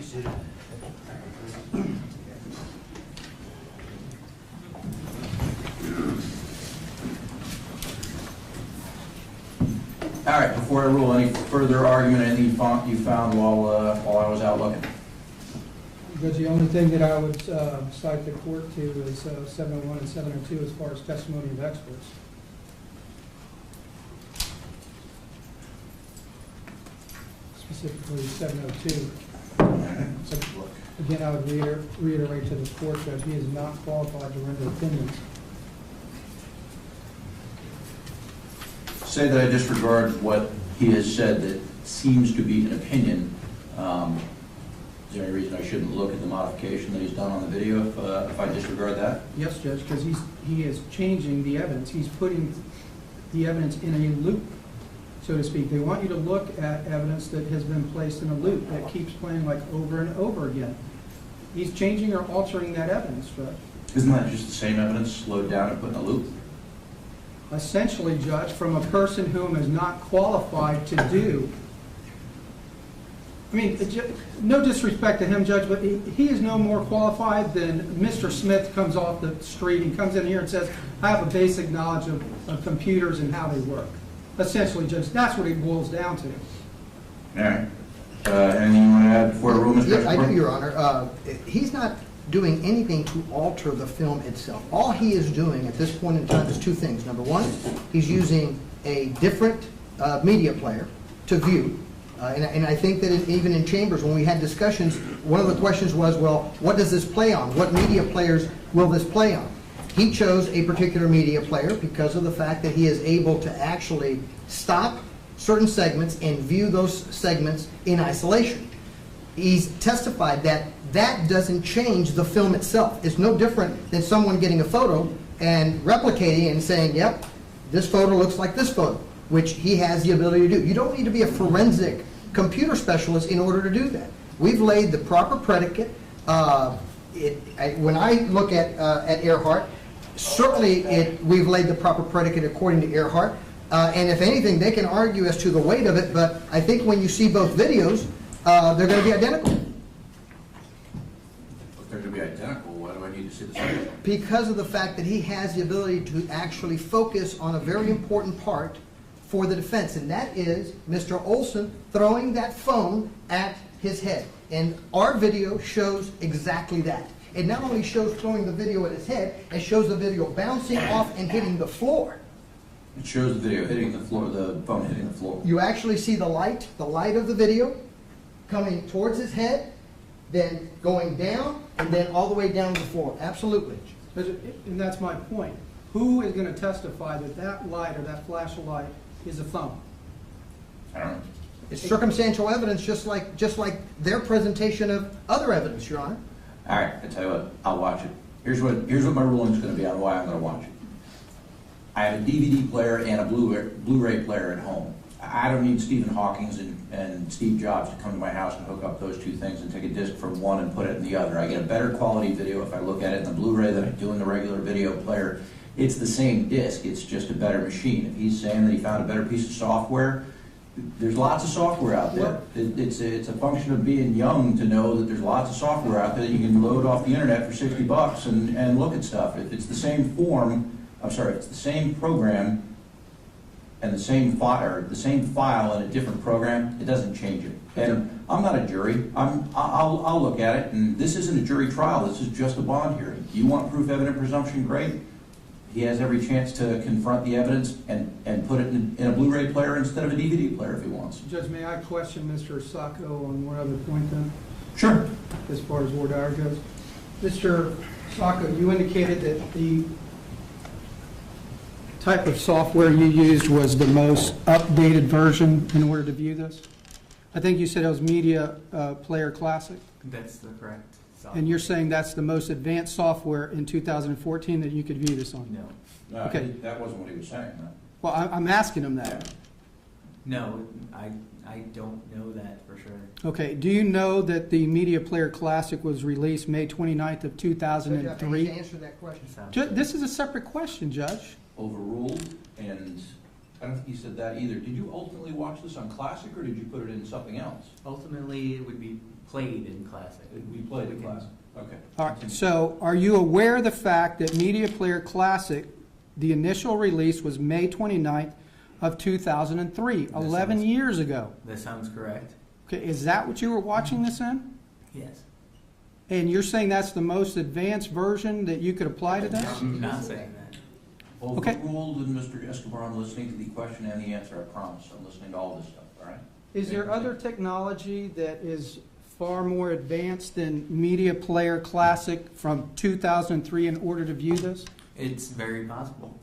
be seated. All right, before I rule, any further argument, anything you found while I was out looking? Judge, the only thing that I would cite the court to is 701 and 702 as far as testimony of experts. Specifically 702. So, again, I would reiterate to the court, Judge, he is not qualified to render opinions. Say that I disregard what he has said that seems to be an opinion. Is there any reason I shouldn't look at the modification that he's done on the video if I disregard that? Yes, Judge, because he is changing the evidence. He's putting the evidence in a loop, so to speak. They want you to look at evidence that has been placed in a loop that keeps playing like over and over again. He's changing or altering that evidence, Judge. Isn't that just the same evidence slowed down and put in a loop? Essentially, Judge, from a person whom is not qualified to do. I mean, no disrespect to him, Judge, but he is no more qualified than Mr. Smith comes off the street and comes in here and says, I have a basic knowledge of computers and how they work. Essentially, Judge, that's what it boils down to. All right. Anything you want to add before the rule, Mr. Yes, I do, Your Honor. He's not doing anything to alter the film itself. All he is doing at this point in time is two things. Number one, he's using a different media player to view. And I think that even in chambers, when we had discussions, one of the questions was, well, what does this play on? What media players will this play on? He chose a particular media player because of the fact that he is able to actually stop certain segments and view those segments in isolation. He's testified that that doesn't change the film itself. It's no different than someone getting a photo and replicating and saying, yep, this photo looks like this photo, which he has the ability to do. You don't need to be a forensic computer specialist in order to do that. We've laid the proper predicate. When I look at Earhart, certainly we've laid the proper predicate according to Earhart. And if anything, they can argue as to the weight of it, but I think when you see both videos, they're going to be identical. If they're going to be identical, why do I need to see the second one? Because of the fact that he has the ability to actually focus on a very important part for the defense, and that is Mr. Oulson throwing that phone at his head. And our video shows exactly that. It not only shows throwing the video at his head, it shows the video bouncing off and hitting the floor. It shows the video hitting the floor, the phone hitting the floor. You actually see the light of the video coming towards his head, then going down, and then all the way down to the floor. Absolutely. And that's my point. Who is going to testify that that light or that flash of light is a phone? I don't know. It's circumstantial evidence, just like their presentation of other evidence, Your Honor. All right, I tell you what, I'll watch it. Here's what my ruling is going to be on why I'm going to watch it. I have a DVD player and a Blu-ray player at home. I don't need Stephen Hawking and Steve Jobs to come to my house and hook up those two things and take a disc from one and put it in the other. I get a better quality video if I look at it in the Blu-ray than I do in the regular video player. It's the same disc, it's just a better machine. If he's saying that he found a better piece of software, there's lots of software out there. It's a function of being young to know that there's lots of software out there that you can load off the internet for $60 and look at stuff. If it's the same if it's the same program and the same file in a different program, it doesn't change it. And I'm not a jury. I'll look at it, and this isn't a jury trial. This is just a bond hearing. You want proof, evident presumption? Great. He has every chance to confront the evidence and put it in a Blu-ray player instead of a DVD player if he wants. Judge, may I question Mr. Sacco on one other point then? Sure. As far as voir dire goes. Mr. Sacco, you indicated that the type of software you used was the most updated version in order to view this. I think you said it was Media Player Classic. That's the correct software. And you're saying that's the most advanced software in 2014 that you could view this on? No. Okay. That wasn't what he was saying. No. Well, I'm asking him that. No, I don't know that for sure. Okay. Do you know that the Media Player Classic was released May 29th of 2003? So to answer that question. This is a separate question, Judge. Overruled, and he said that either. Did you ultimately watch this on Classic, or did you put it in something else? Ultimately, it would be played in Classic. We played in Classic. Okay. All right, so are you aware of the fact that Media Player Classic, the initial release was May 29th of 2003, 11 years ago? That sounds correct. Okay, is that what you were watching this in? Yes. And you're saying that's the most advanced version that you could apply to this? I'm not saying that. Okay. Overruled, and Mr. Escobar, I'm listening to the question and the answer, I promise. I'm listening to all this stuff, all right? Is there other technology that is far more advanced than Media Player Classic from 2003 in order to view this? It's very possible.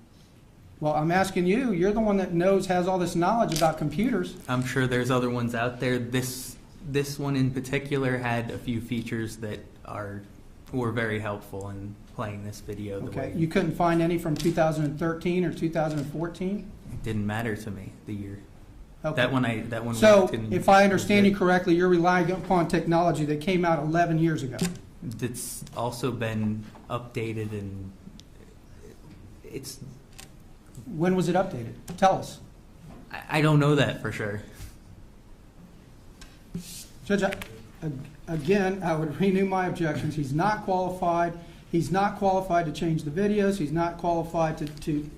Well, I'm asking you. You're the one that has all this knowledge about computers. I'm sure there's other ones out there. This one in particular had a few features that were very helpful in playing this video the way You couldn't find any from 2013 or 2014? it didn't matter to me, the year. Okay. That one So, worked in- if I understand you correctly, you're relying upon technology that came out 11 years ago. It's also been updated, and it's When was it updated? Tell us. I don't know that for sure. Judge, again, I would renew my objections. He's not qualified. He's not qualified to change the videos. He's not qualified to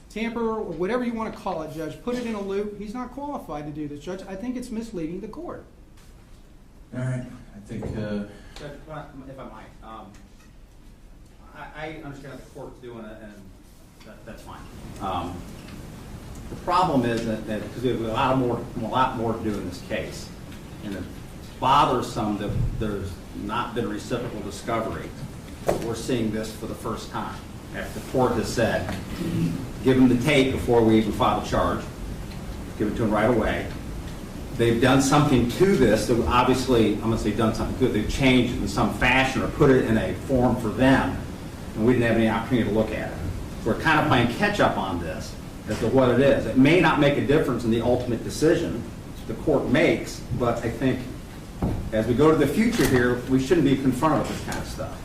tamper, or whatever you want to call it, Judge. Put it in a loop. He's not qualified to do this, Judge. I think it's misleading the court. All right, I think, Judge, if I might, I understand what the court's doing it, and that's fine. The problem is that because we have a lot more to do in this case, and it's bothersome that there's not been reciprocal discovery. We're seeing this for the first time after the court has said, give them the tape before we even file a charge, give it to them right away. They've done something to this that obviously, I'm going to say done something to it, they've changed it in some fashion or put it in a form for them, and we didn't have any opportunity to look at it. So we're kind of playing catch up on this as to what it is. It may not make a difference in the ultimate decision the court makes, but I think as we go to the future here, we shouldn't be confronted with this kind of stuff.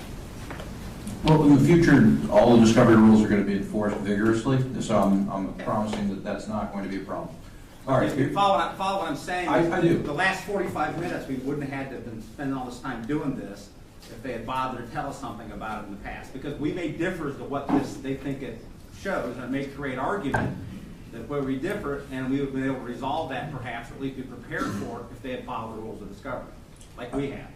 well, in the future, all the discovery rules are going to be enforced vigorously, so I'm promising that that's not going to be a problem. All right. If you follow what I'm saying? I do. The last 45 minutes, we wouldn't have had to have been spending all this time doing this if they had bothered to tell us something about it in the past. Because we may differ as to what they think it shows, and it may create argument that where we differ, and we would have been able to resolve that perhaps, or at least be prepared for it if they had followed the rules of discovery, like we have.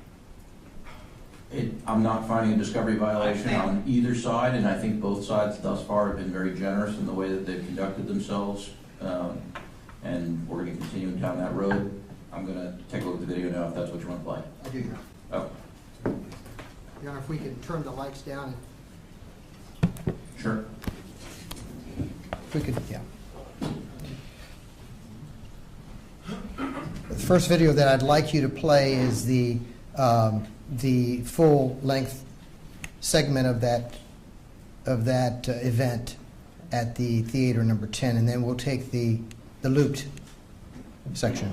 I'm not finding a discovery violation on either side, and I think both sides thus far have been very generous in the way that they've conducted themselves, and we're going to continue down that road. I'm going to take a look at the video now if that's what you want to play. I do, Your Honor. Oh, Your Honor, if we could turn the lights down. sure. If we could, yeah. The first video that I'd like you to play is the full-length segment of that event at the theater number 10, and then we'll take the looped section.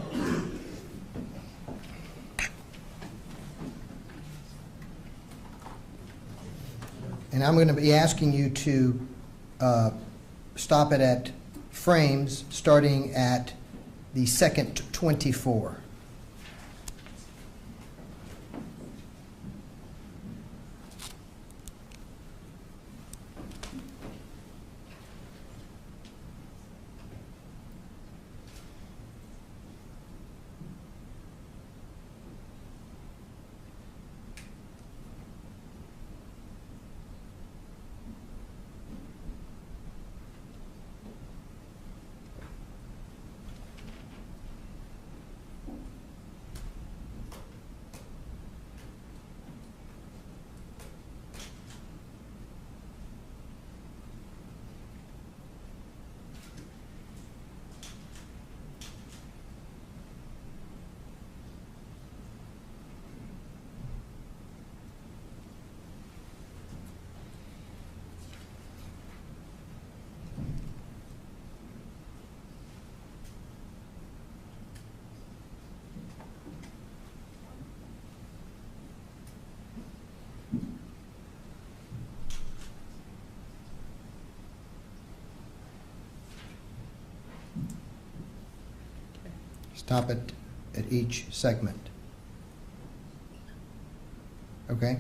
And I'm going to be asking you to stop it at frames starting at the second 24. Stop it at each segment. Okay?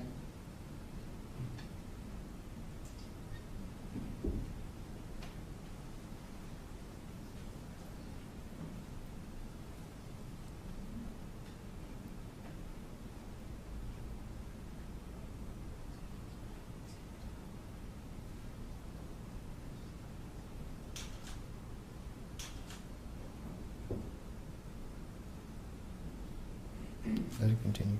Let it continue.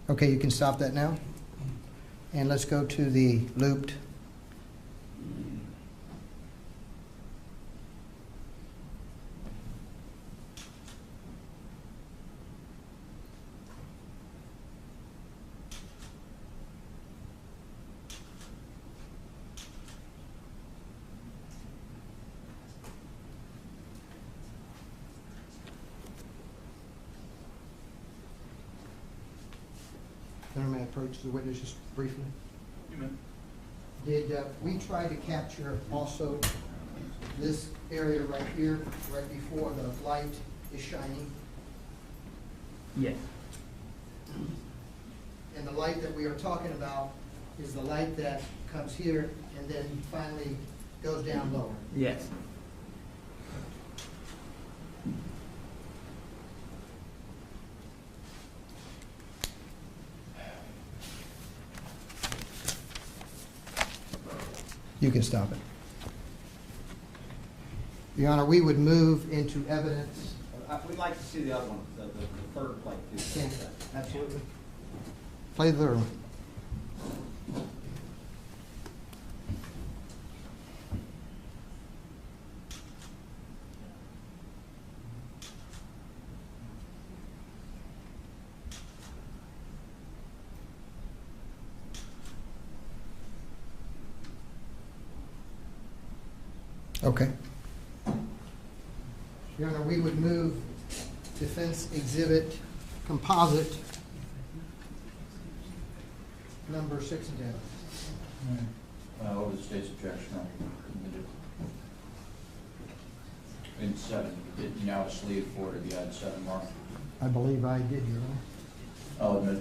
Okay, you can stop that now. And let's go to the looped. May I approach the witness just briefly? Did we try to capture also this area right here, right before the light is shining? Yes. And the light that we are talking about is the light that comes here and then finally goes down lower. Yes. You can stop it. Your Honor, we would move into evidence. We'd like to see the other one, the third plate, too. Yeah, absolutely. Play the third one. Okay. Your Honor, we would move defense exhibit composite number 6 and 10. Over the state's objection, in 7, did you now sleeve for it if you had 7 mark? I believe I did, Your Honor. Oh,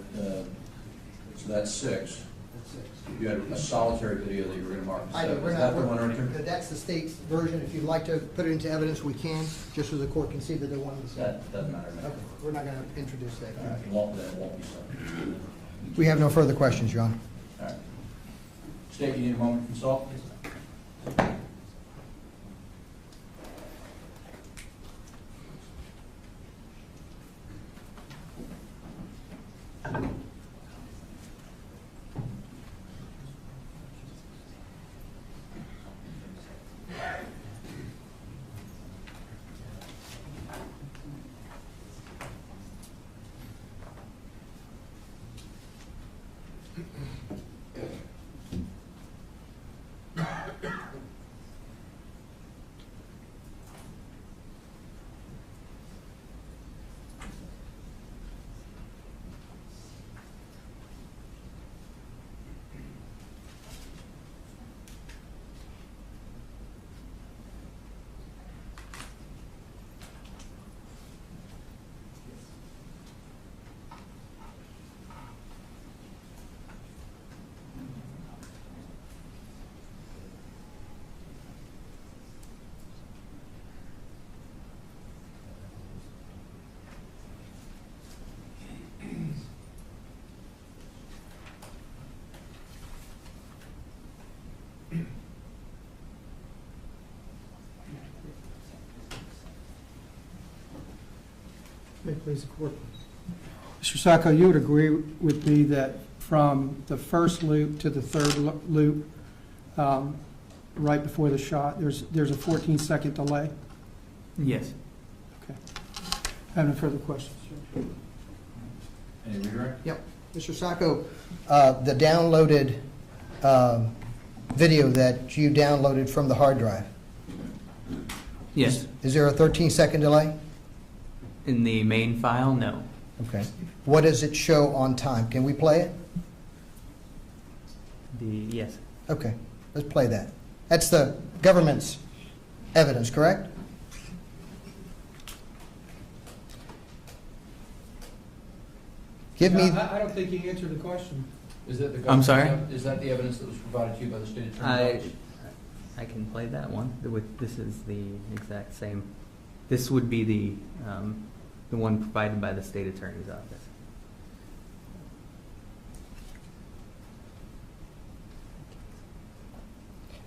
so that's 6. That's 6. You had a solitary video that you were going to mark as I do. 7. Is that the one right there? That's the state's version. If you'd like to put it into evidence, we can, just so the court can see that they're one and the same. That doesn't matter to me. Okay, we're not going to introduce that. All right, it won't be 7. We have no further questions, Your Honor. All right. State, you need a moment to consult? May it please the court. Mr. Sacco, you would agree with me that from the first loop to the third loop, right before the shot, there's a 14-second delay? Yes. Okay. I have no further questions. Any redirect? Yep. Mr. Sacco, the downloaded video that you downloaded from the hard drive, Yes. is there a 13-second delay? In the main file, no. Okay. What does it show on time? Can we play it? Yes. Okay, let's play that. That's the government's evidence, correct? Give me, I don't think you answered the question. Is that the I'm sorry? Is that the evidence that was provided to you by the state attorney's office? I can play that one. This is the exact same. This would be the one provided by the state attorney's office.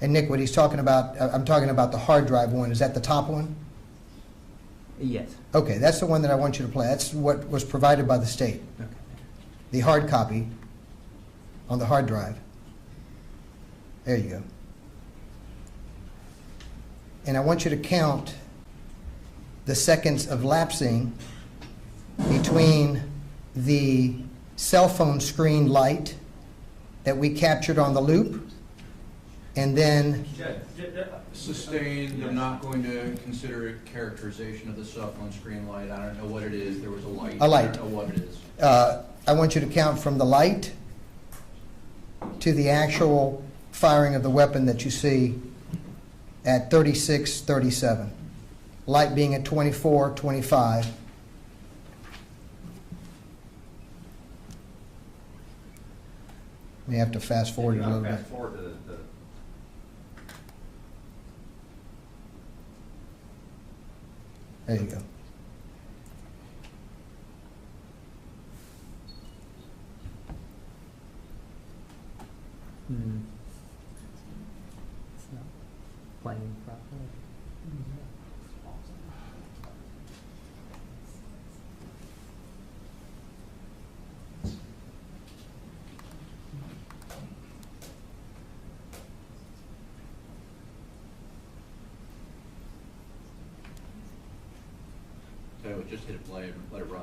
and Nick, what he's talking about, I'm talking about the hard drive one. Is that the top one? Yes. Okay, that's the one that I want you to play. That's what was provided by the state. Okay. The hard copy on the hard drive. There you go. And I want you to count the seconds of lapsing between the cell phone screen light that we captured on the loop and then Sustained, I'm not going to consider it characterization of the cell phone screen light. I don't know what it is. There was a light. A light. I don't know what it is. I want you to count from the light to the actual firing of the weapon that you see at 36:37. Light being at 24:25. May have to fast forward it a little bit. Fast forward to the There you go. It's not playing properly. So just hit play and let it run.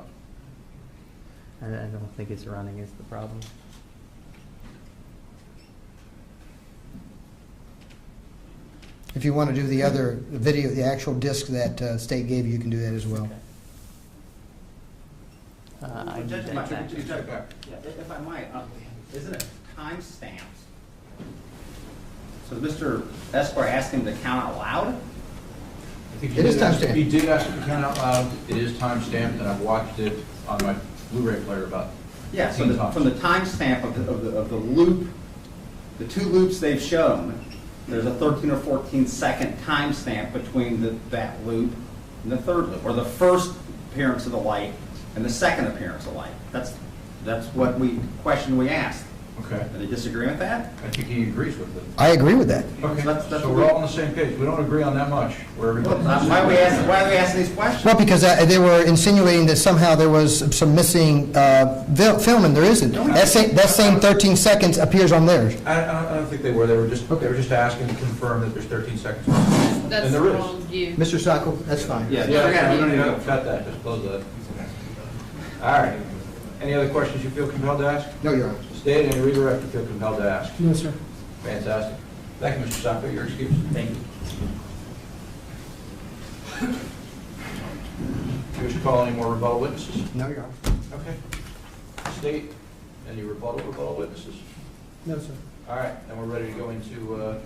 I don't think it's running is the problem. If you want to do the other video, the actual disc that state gave you, you can do that as well. I need Judge, that back. if I might, isn't it time stamped? So Mr. Esquire asked him to count out loud? I think It is timestamped. He did ask me to count out loud. It is time stamped, and I've watched it on my Blu-ray player about. Yeah, so 15 times. from the timestamp of the loop, the two loops they've shown, there's a 13 or 14 second timestamp between that loop and the third loop, or the first appearance of the light and the second appearance of light. That's what question we asked. Okay. Do they disagree with that? I think he agrees with it. I agree with that. Okay, That's so what we're we- all on the same page. We don't agree on that much. Where everybody's on the Why same are we page. asking these questions? Well, because they were insinuating that somehow there was some missing film, and there isn't. That same 13 seconds appears on theirs. I don't think they were. They were just asking to confirm that there's 13 seconds. That's And the there is. wrong view. Mr. Sacco, that's fine. Yeah. Yeah, we don't need to cut that. Just close that. All right. Any other questions you feel compelled to ask? No, Your Honor. State, any redirect you feel compelled to ask? No, sir. Fantastic. Thank you, Mr. Sacco. Your excuse. Thank you. Do you wish to call any more rebuttal witnesses? No, Your Honor. Okay. State, any rebuttal witnesses? No, sir. All right, then we're ready to go into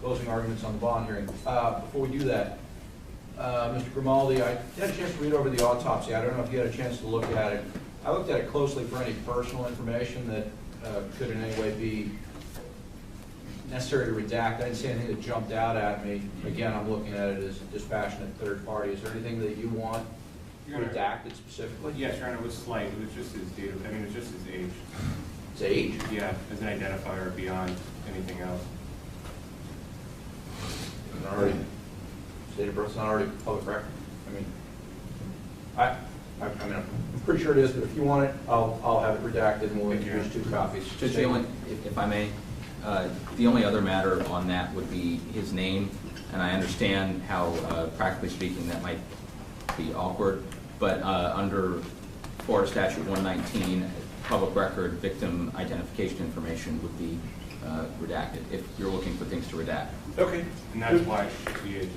closing arguments on the bond hearing. Before we do that, Mr. Grimaldi, I had a chance to read over the autopsy. I don't know if you had a chance to look at it. I looked at it closely for any personal information that could in any way be necessary to redact. I didn't see anything that jumped out at me. Again, I'm looking at it as a dispassionate third party. Is there anything that you want redacted specifically? Yes, Your Honor, it was slight. It was just his date of, it was just his age. It's age. Yeah, as an identifier beyond anything else. It's not already, state of birth's not already public record. I mean, I'm pretty sure it is, but if you want it, I'll have it redacted and we'll introduce 2 copies. Judge Phelan, if I may, the only other matter on that would be his name, and I understand how, practically speaking, that might be awkward, but under Florida Statute 119, public record victim identification information would be redacted, if you're looking for things to redact. Okay. And that's why the age is.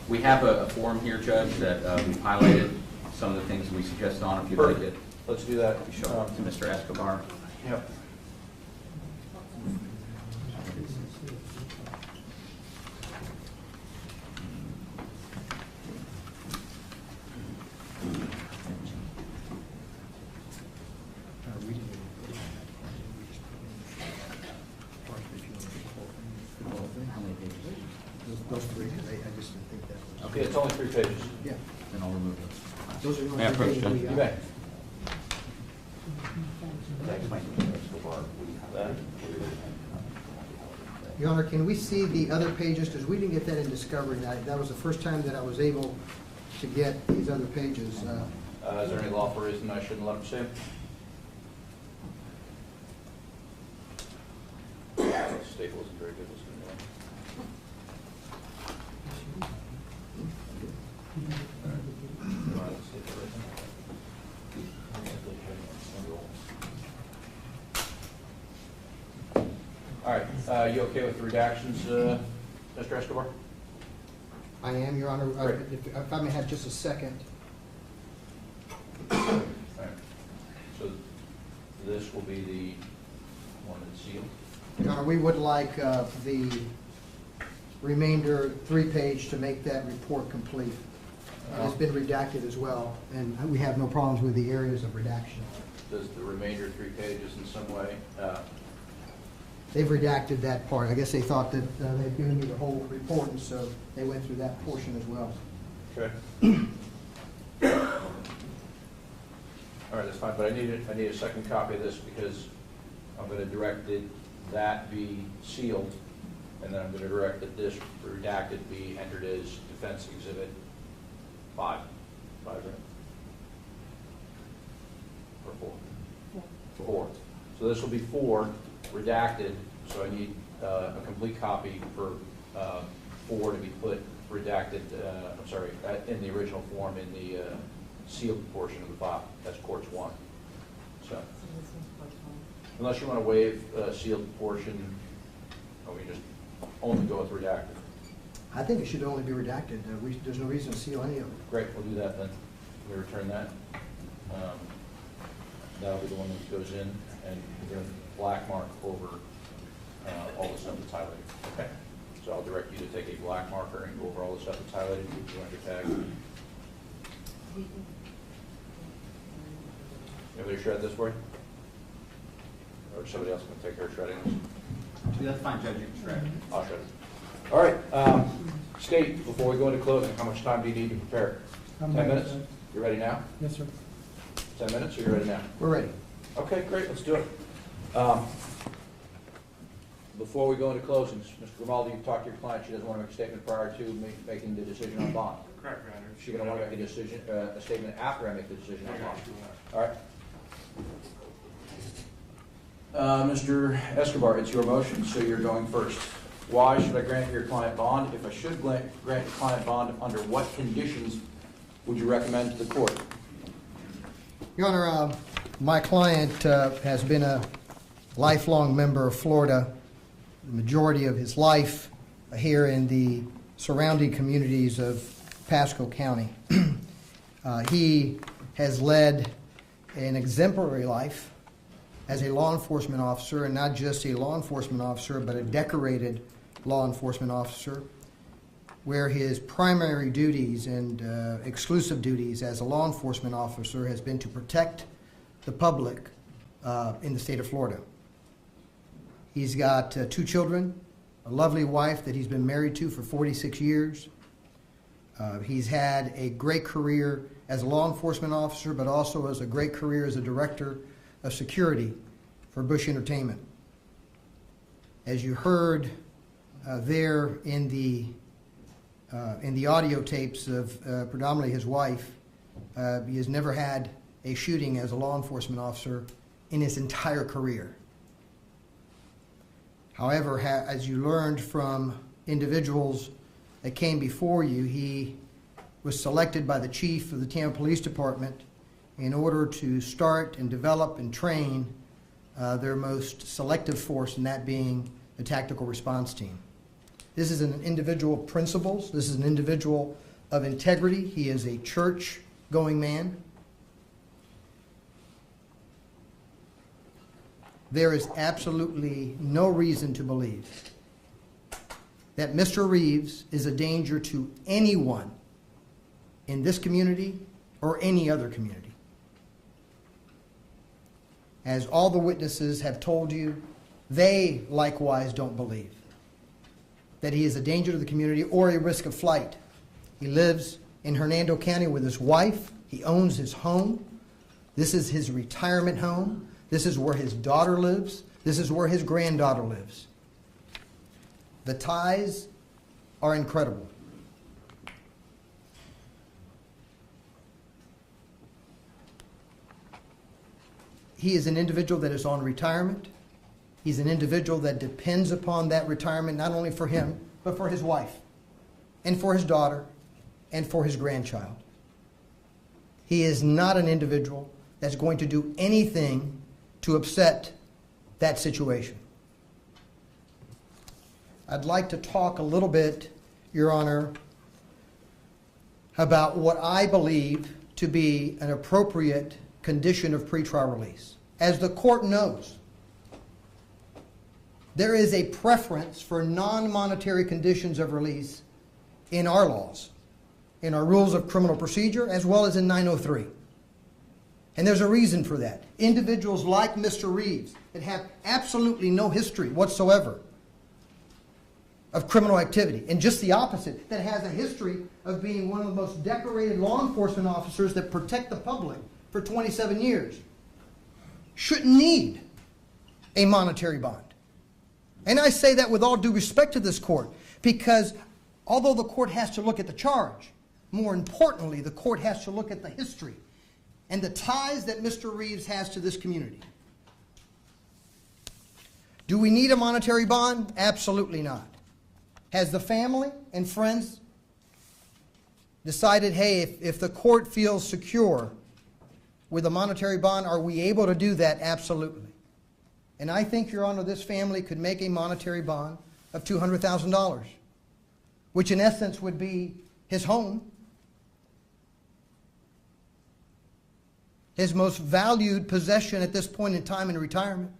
We have a form here, Judge, that we've highlighted some of the things we suggest on, if you'd like it. let's do that. Show it to Mr. Escobar. Yep. Those three, I just didn't think that was. Okay, it's only 3 pages. Yeah, Then I'll remove it. those are the May I only three approach, pages Judge? we You got. bet. Your Honor, can we see the other pages, because we didn't get that in discovery. That was the first time that I was able to get these other pages. Is there any lawful reason I shouldn't let them see them? State wasn't very good listening to me. All right, you okay with the redactions, Mr. Escobar? I am, Your Honor. Great. If I may have just a second. All right. So this will be the one that's sealed. Your Honor, we would like the remainder 3-page to make that report complete. It's been redacted as well, and we have no problems with the areas of redaction. Does the remainder 3 pages in some way, They've redacted that part. I guess they thought that they'd given me the whole report, and so they went through that portion as well. okay? All right, that's fine, but I need a second copy of this because I'm going to direct that be sealed, and then I'm going to direct that this redacted be entered as Defense Exhibit 5. 5, right? Or 4? 4. So this will be 4 redacted, so I need a complete copy for 4 to be put redacted, in the original form in the sealed portion of the file. That's Courts 1. So, unless you want to waive sealed portion, or we just only go with redacted. I think it should only be redacted. There's no reason to seal any of it. Great, we'll do that then. We return that. That'll be the one that goes in, and we're going to black mark over all the stuff that's highlighted. Okay. So I'll direct you to take a black marker and go over all the stuff that's highlighted. You want your tag. Anybody shred this for you? Or somebody else going to take care of shredding this? That's fine, Judge, you can shred. I'll shred it. All right. State, before we go into closing, how much time do you need to prepare? 10 minutes? You ready now? Yes, sir. 10 minutes, or you ready now? We're ready. Okay, great, let's do it. Before we go into closings, Mr. Grimaldi, you've talked to your client, she doesn't want to make a statement prior to making the decision on bond. Correct, Your Honor. Is she going to want to make a decision, a statement after I make the decision on bond? All right. Mr. Escobar, it's your motion, so you're going first. Why should I grant your client bond? If I should grant your client bond, under what conditions would you recommend to the court? Your Honor, my client has been a lifelong member of Florida, the majority of his life here in the surrounding communities of Pasco County. He has led an exemplary life as a law enforcement officer, and not just a law enforcement officer, but a decorated law enforcement officer, where his primary duties and exclusive duties as a law enforcement officer has been to protect the public in the state of Florida. He's got 2 children, a lovely wife that he's been married to for 46 years. He's had a great career as a law enforcement officer, but also as a great career as a director of security for Bush Entertainment. As you heard there in the audio tapes of predominantly his wife, he has never had a shooting as a law enforcement officer in his entire career. However, as you learned from individuals that came before you, he was selected by the chief of the Tampa Police Department in order to start and develop and train their most selective force, and that being the tactical response team. This is an individual of principles. This is an individual of integrity. He is a church-going man. there is absolutely no reason to believe that Mr. Reeves is a danger to anyone in this community or any other community. As all the witnesses have told you, they likewise don't believe that he is a danger to the community or a risk of flight. He lives in Hernando County with his wife. He owns his home. This is his retirement home. This is where his daughter lives. This is where his granddaughter lives. The ties are incredible. He is an individual that is on retirement. He's an individual that depends upon that retirement not only for him, but for his wife, and for his daughter, and for his grandchild. He is not an individual that's going to do anything to upset that situation. I'd like to talk a little bit, Your Honor, about what I believe to be an appropriate condition of pretrial release. As the court knows, there is a preference for non-monetary conditions of release in our laws, in our rules of criminal procedure, as well as in 903. And there's a reason for that. Individuals like Mr. Reeves that have absolutely no history whatsoever of criminal activity, and just the opposite, that has a history of being one of the most decorated law enforcement officers that protect the public for 27 years, shouldn't need a monetary bond. And I say that with all due respect to this court, because although the court has to look at the charge, more importantly, the court has to look at the history and the ties that Mr. Reeves has to this community. Do we need a monetary bond? Absolutely not. Has the family and friends decided, hey, if the court feels secure with a monetary bond, are we able to do that? Absolutely. And I think, Your Honor, this family could make a monetary bond of $200,000, which in essence would be his home, his most valued possession at this point in time in retirement,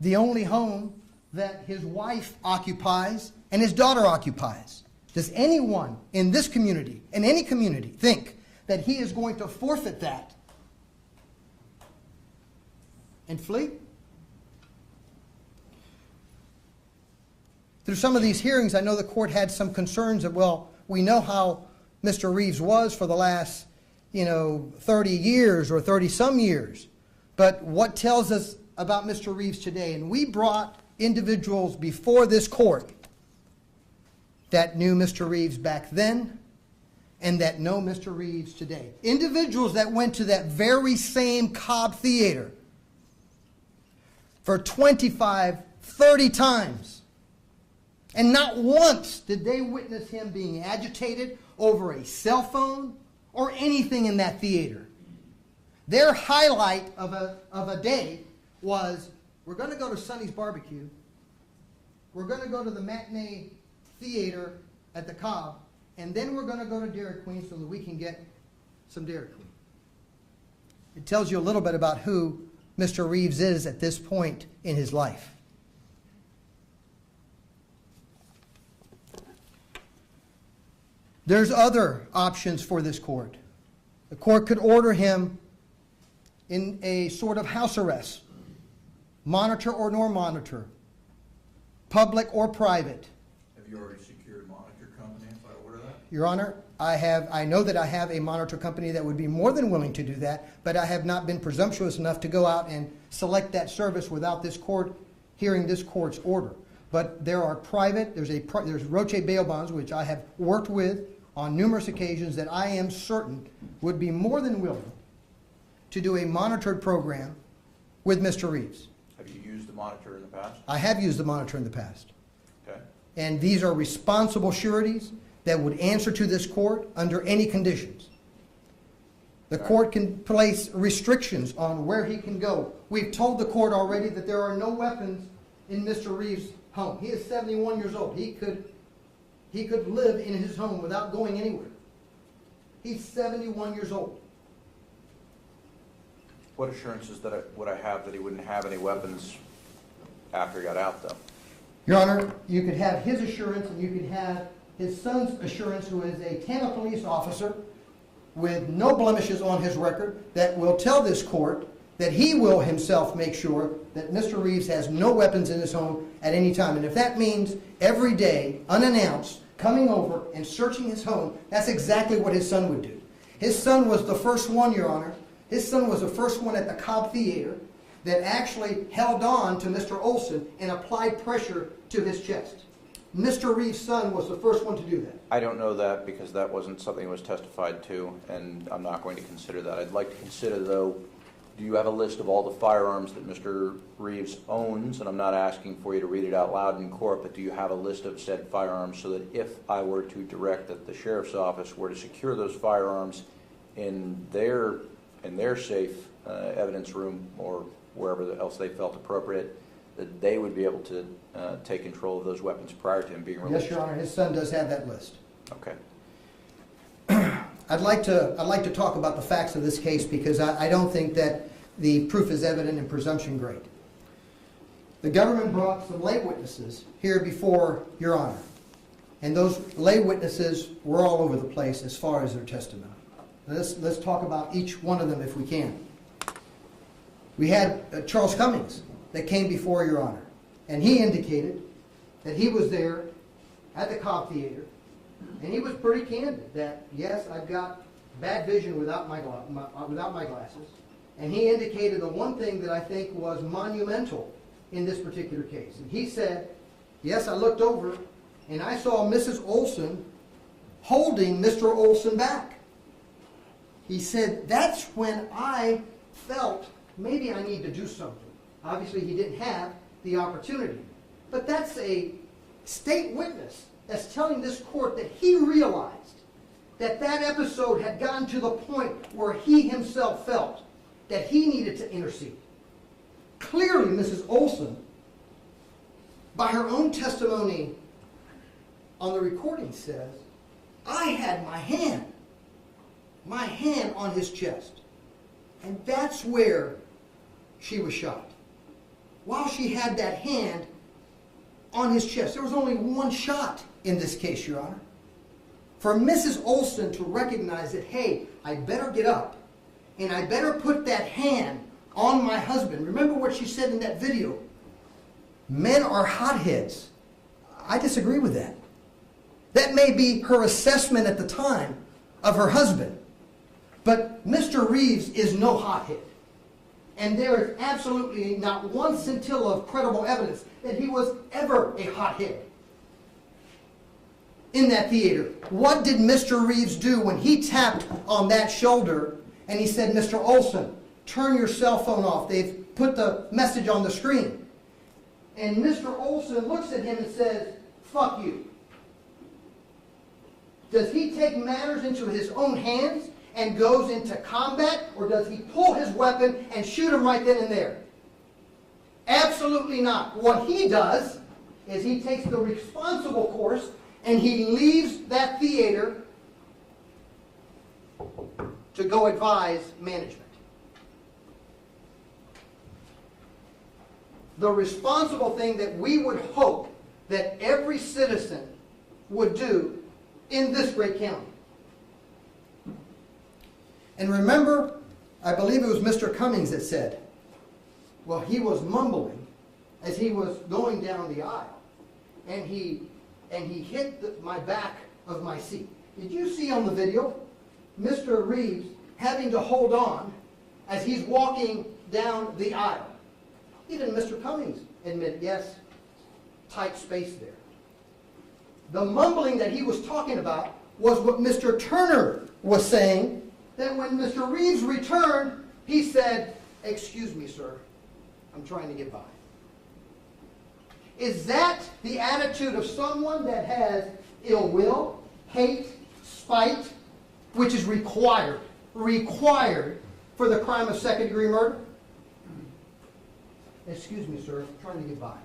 the only home that his wife occupies and his daughter occupies. Does anyone in this community, in any community, think that he is going to forfeit that and flee? Through some of these hearings, I know the court had some concerns of, well, we know how Mr. Reeves was for the last, 30 years or 30-some years. But what tells us about Mr. Reeves today? And we brought individuals before this court that knew Mr. Reeves back then and that know Mr. Reeves today. Individuals that went to that very same Cobb Theater for 25, 30 times. And not once did they witness him being agitated over a cell phone or anything in that theater. Their highlight of a day was, we're going to go to Sonny's Barbecue. We're going to go to the matinee theater at the Cobb. And then we're going to go to Dairy Queen so that we can get some Dairy Queen. It tells you a little bit about who Mr. Reeves is at this point in his life. There's other options for this court. The court could order him in a sort of house arrest, monitor or no monitor, public or private. Have you already secured a monitor company if I order that? Your Honor, I know that I have a monitor company that would be more than willing to do that, but I have not been presumptuous enough to go out and select that service without this court hearing this court's order. But there are private, there's Roche bail bonds, which I have worked with on numerous occasions, that I am certain would be more than willing to do a monitored program with Mr. Reeves. Have you used the monitor in the past? I have used the monitor in the past. Okay. And these are responsible sureties that would answer to this court under any conditions. The court can place restrictions on where he can go. We've told the court already that there are no weapons in Mr. Reeves' home. He is 71 years old. He could live in his home without going anywhere. He's 71 years old. What assurances would I have that he wouldn't have any weapons after he got out, though? Your Honor, you could have his assurance and you could have his son's assurance, who is a Tampa police officer with no blemishes on his record, that will tell this court that he will himself make sure that Mr. Reeves has no weapons in his home at any time. And if that means every day, unannounced, coming over and searching his home, that's exactly what his son would do. His son was the first one, Your Honor. His son was the first one at the Cobb Theater that actually held on to Mr. Oulson and applied pressure to his chest. Mr. Reeves' son was the first one to do that. I don't know that because that wasn't something that was testified to, and I'm not going to consider that. I'd like to consider, though, do you have a list of all the firearms that Mr. Reeves owns? And I'm not asking for you to read it out loud in court, but do you have a list of said firearms so that if I were to direct that the sheriff's office were to secure those firearms in their safe evidence room or wherever else they felt appropriate, that they would be able to take control of those weapons prior to him being released? Yes, Your Honor, his son does have that list. Okay. I'd like to talk about the facts of this case because I don't think that the proof is evident and presumption great. The government brought some lay witnesses here before Your Honor, and those lay witnesses were all over the place as far as their testimony. Let's talk about each one of them if we can. We had Charles Cummings that came before Your Honor, and he indicated that he was there at the Cobb Theater, and he was pretty candid that, yes, I've got bad vision without my glasses, and he indicated the one thing that I think was monumental in this particular case. And he said, yes, I looked over, and I saw Mrs. Oulson holding Mr. Oulson back. He said, that's when I felt maybe I need to do something. Obviously, he didn't have the opportunity. But that's a state witness that's telling this court that he realized that that episode had gotten to the point where he himself felt that he needed to intercede. Clearly, Mrs. Oulson, by her own testimony on the recording, says, I had my hand on his chest. And that's where she was shot. While she had that hand on his chest, there was only one shot in this case, Your Honor. For Mrs. Oulson to recognize that, hey, I better get up and I better put that hand on my husband. Remember what she said in that video. Men are hotheads. I disagree with that. That may be her assessment at the time of her husband. But Mr. Reeves is no hothead. And there is absolutely not one scintilla of credible evidence that he was ever a hothead in that theater. What did Mr. Reeves do when he tapped on that shoulder and he said, Mr. Oulson, turn your cell phone off. They've put the message on the screen. And Mr. Oulson looks at him and says, fuck you. Does he take matters into his own hands and goes into combat, or does he pull his weapon and shoot him right then and there? Absolutely not. What he does is he takes the responsible course and he leaves that theater to go advise management. The responsible thing that we would hope that every citizen would do in this great county. And remember, I believe it was Mr. Cummings that said, well, he was mumbling as he was going down the aisle, and he hit my back of my seat. Did you see on the video Mr. Reeves having to hold on as he's walking down the aisle? Even Mr. Cummings admitted, yes, tight space there. The mumbling that he was talking about was what Mr. Turner was saying, that when Mr. Reeves returned, he said, excuse me, sir, I'm trying to get by. Is that the attitude of someone that has ill will, hate, spite, which is required for the crime of second-degree murder? Excuse me, sir, I'm trying to get by.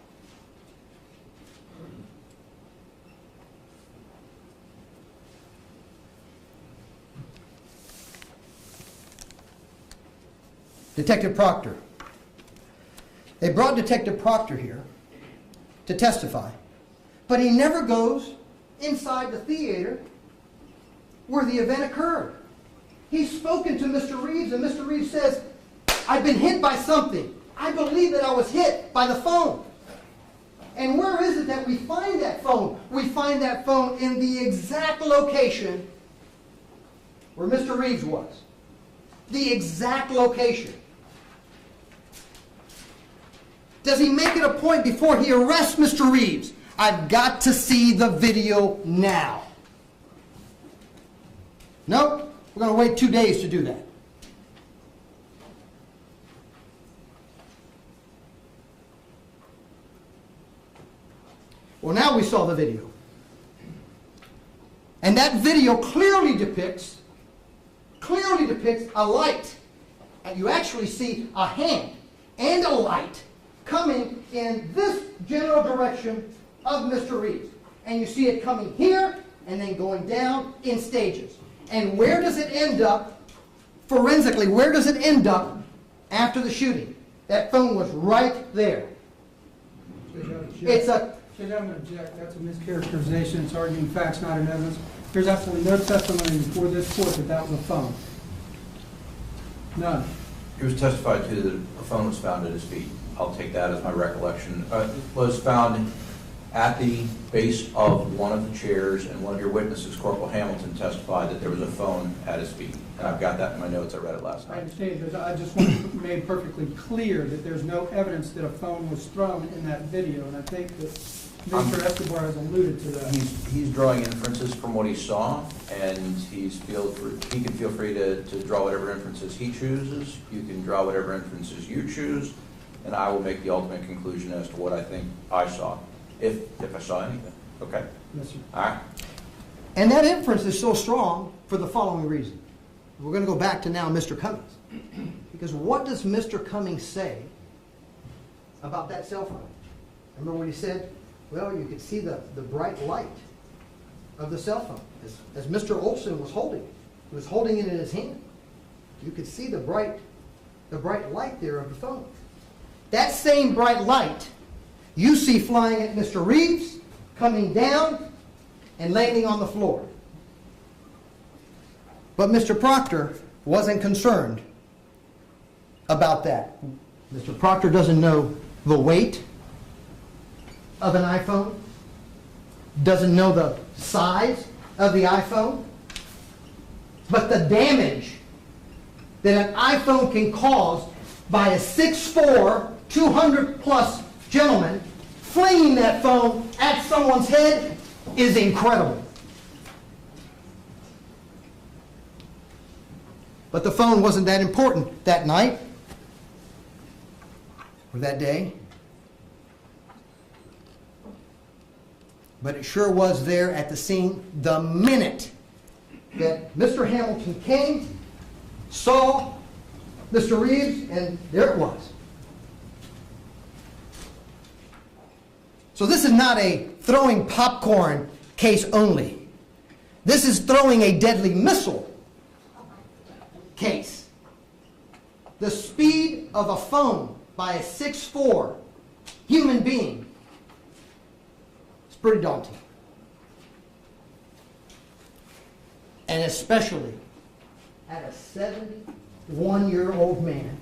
Detective Proctor. They brought Detective Proctor here to testify, but he never goes inside the theater where the event occurred. He's spoken to Mr. Reeves, and Mr. Reeves says, I've been hit by something. I believe that I was hit by the phone. And where is it that we find that phone? We find that phone in the exact location where Mr. Reeves was. The exact location. Does he make it a point before he arrests Mr. Reeves? I've got to see the video now. Nope. We're going to wait 2 days to do that. Well, now we saw the video. And that video clearly depicts a light. And you actually see a hand and a light coming in this general direction of Mr. Reeves. And you see it coming here and then going down in stages. And where does it end up, forensically, where does it end up after the shooting? That phone was right there. It's a... I'm going to object. That's a mischaracterization. It's arguing facts, not in evidence. There's absolutely no testimony before this court that that was a phone. None. It was testified to that a phone was found at his feet. I'll take that as my recollection. It was found at the base of one of the chairs, and one of your witnesses, Corporal Hamilton, testified that there was a phone at his feet. And I've got that in my notes. I read it last I night. understand, but I just want to make perfectly clear that there's no evidence that a phone was thrown in that video, and I think that Mr. Escobar has alluded to that. He's drawing inferences from what he saw, and he can feel free to draw whatever inferences he chooses. You can draw whatever inferences you choose, and I will make the ultimate conclusion as to what I think I saw, if I saw anything. Okay? Yes, sir. All right. And that inference is so strong for the following reason. We're going to go back to now Mr. Cummings. Because what does Mr. Cummings say about that cell phone? Remember what he said? Well, you could see the bright light of the cell phone as Mr. Oulson was holding it. He was holding it in his hand. You could see the bright light there of the phone. That same bright light you see flying at Mr. Reeves, coming down and landing on the floor. But Mr. Proctor wasn't concerned about that. Mr. Proctor doesn't know the weight of an iPhone, doesn't know the size of the iPhone, but the damage that an iPhone can cause by a 6'4", 200-plus gentleman flinging that phone at someone's head is incredible. But the phone wasn't that important that night or that day. But it sure was there at the scene the minute that Mr. Hamilton came, saw Mr. Reeves, and there it was. So this is not a throwing popcorn case only. This is throwing a deadly missile case. The speed of a phone by a 6'4" human being is pretty daunting. And especially at a 71-year-old man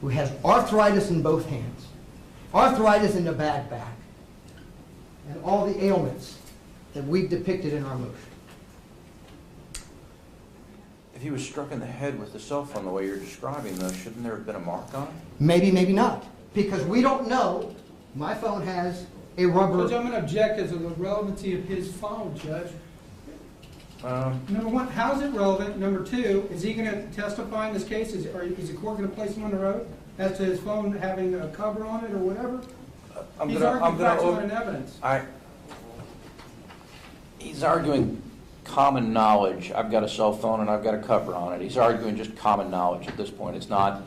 who has arthritis in both hands, arthritis in the bad back, and all the ailments that we've depicted in our motion. If he was struck in the head with the cell phone the way you're describing, though, shouldn't there have been a mark on it? Maybe, maybe not. Because we don't know. My phone has a rubber... Judge, I'm going to object as to the relevancy of his phone, Judge. Number one, how is it relevant? Number two, is he going to testify in this case? Is the court going to place him on the road as to his phone having a cover on it or whatever? He's arguing facts not in evidence. He's arguing common knowledge. I've got a cell phone and I've got a cover on it. He's arguing just common knowledge at this point. It's not,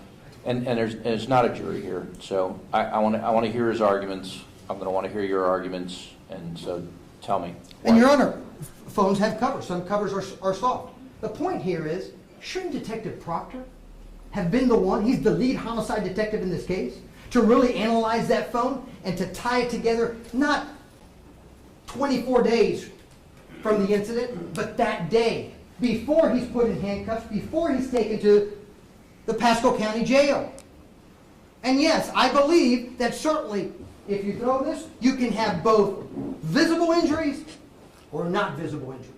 and there's not a jury here. So I want to hear his arguments. I'm going to want to hear your arguments, and so tell me. And Your Honor, phones have covers. Some covers are soft. The point here is, shouldn't Detective Proctor have been the one, he's the lead homicide detective in this case, to really analyze that phone and to tie it together, not 24 days from the incident, but that day, before he's put in handcuffs, before he's taken to the Pasco County Jail. And yes, I believe that certainly if you throw this, you can have both visible injuries or not visible injuries.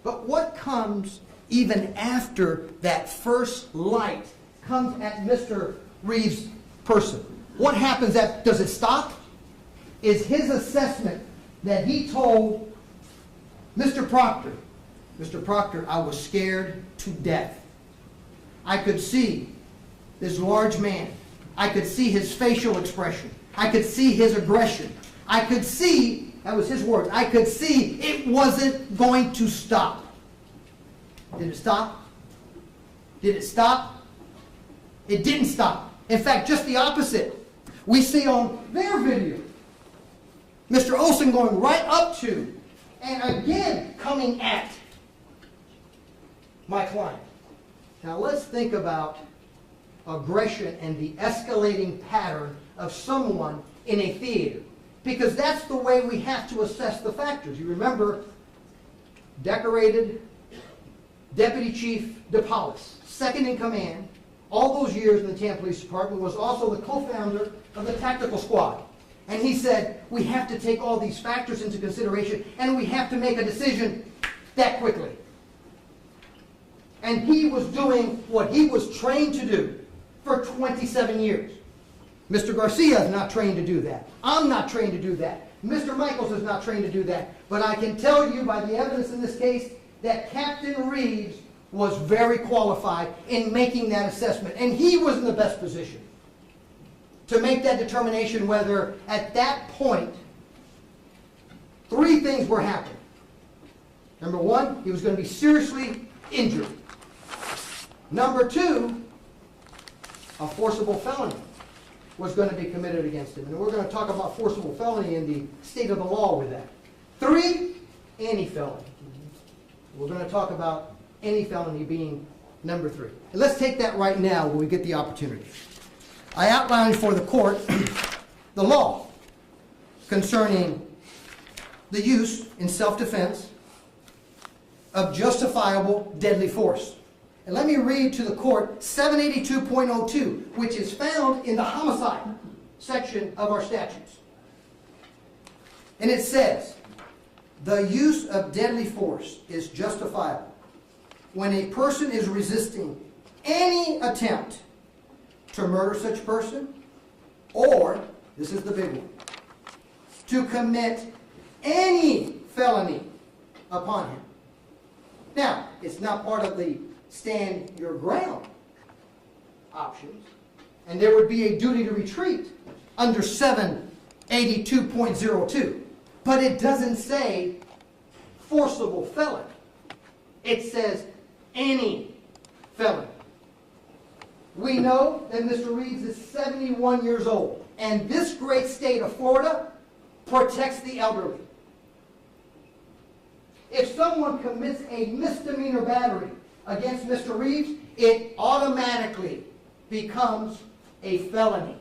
But what comes even after that first light comes at Mr. Reeves' person? What happens? Does it stop? Is his assessment that he told Mr. Proctor, Mr. Proctor, I was scared to death. I could see this large man. I could see his facial expression. I could see his aggression. I could see, that was his words, I could see it wasn't going to stop. Did it stop? Did it stop? It didn't stop. In fact, just the opposite. We see on their video, Mr. Oulson going right up to, and again coming at my client. Now let's think about aggression and the escalating pattern of someone in a theater, because that's the way we have to assess the factors. You remember, decorated Deputy Chief DePaulis, second in command, all those years in the Tampa Police Department, was also the co-founder of the tactical squad. And he said, we have to take all these factors into consideration, and we have to make a decision that quickly. And he was doing what he was trained to do for 27 years. Mr. Garcia is not trained to do that. I'm not trained to do that. Mr. Michaels is not trained to do that. But I can tell you by the evidence in this case that Captain Reeves was very qualified in making that assessment. And he was in the best position to make that determination whether at that point three things were happening. Number one, he was going to be seriously injured. Number two, a forcible felony was going to be committed against him. And we're going to talk about forcible felony in the state of the law with that. Three, any felony. We're going to talk about any felony being number three. And let's take that right now when we get the opportunity. I outlined for the court the law concerning the use in self-defense of justifiable deadly force. And let me read to the court 782.02, which is found in the homicide section of our statutes. And it says, the use of deadly force is justifiable when a person is resisting any attempt to murder such person, or, this is the big one, to commit any felony upon him. Now, it's not part of the stand your ground options, and there would be a duty to retreat under 782.02. But it doesn't say forcible felony. It says any felony. We know that Mr. Reeves is 71 years old, and this great state of Florida protects the elderly. If someone commits a misdemeanor battery against Mr. Reeves, it automatically becomes a felony.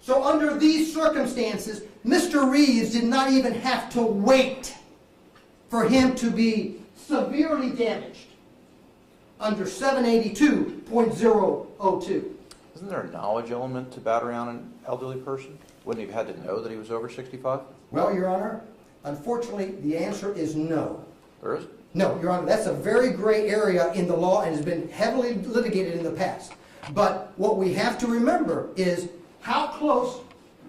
So under these circumstances, Mr. Reeves did not even have to wait for him to be severely damaged under 782.002. Isn't there a knowledge element to battery on an elderly person? Wouldn't he have had to know that he was over 65? Well, Your Honor, unfortunately, the answer is no. There is? No, Your Honor, that's a very gray area in the law and has been heavily litigated in the past. But what we have to remember is how close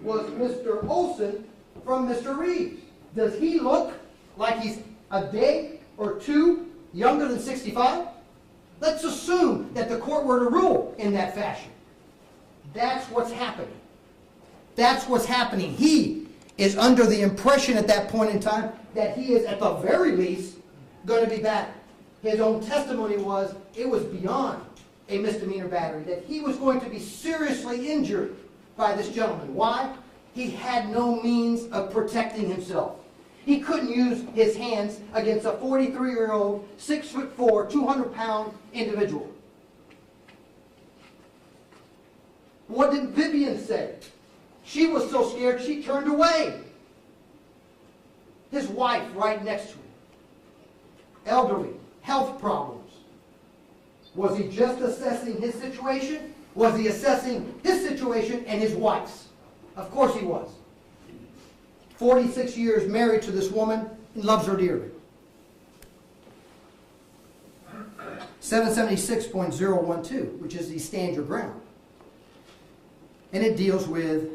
was Mr. Oulson from Mr. Reeves? Does he look like he's a day or two younger than 65? Let's assume that the court were to rule in that fashion. That's what's happening. That's what's happening. He is under the impression at that point in time that he is, at the very least, going to be battered. His own testimony was it was beyond a misdemeanor battery, that he was going to be seriously injured by this gentleman. Why? He had no means of protecting himself. He couldn't use his hands against a 43-year-old, 6'4", 200-pound individual. What did Vivian say? She was so scared she turned away. His wife right next to him. Elderly, health problems. Was he just assessing his situation? Was he assessing his situation and his wife's? Of course he was. 46 years married to this woman and loves her dearly. 776.012, which is the stand your ground. And it deals with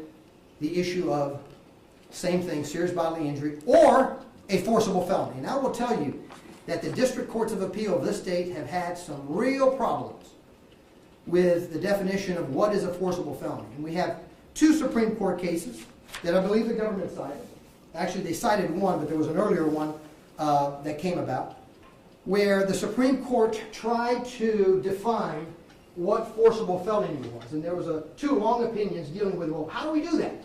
the issue of, same thing, serious bodily injury or a forcible felony. And I will tell you that the district courts of appeal of this state have had some real problems with the definition of what is a forcible felony. And we have two Supreme Court cases that I believe the government cited. Actually, they cited one, but there was an earlier one that came about, where the Supreme Court tried to define what forcible felony was. And there was two long opinions dealing with, well, how do we do that?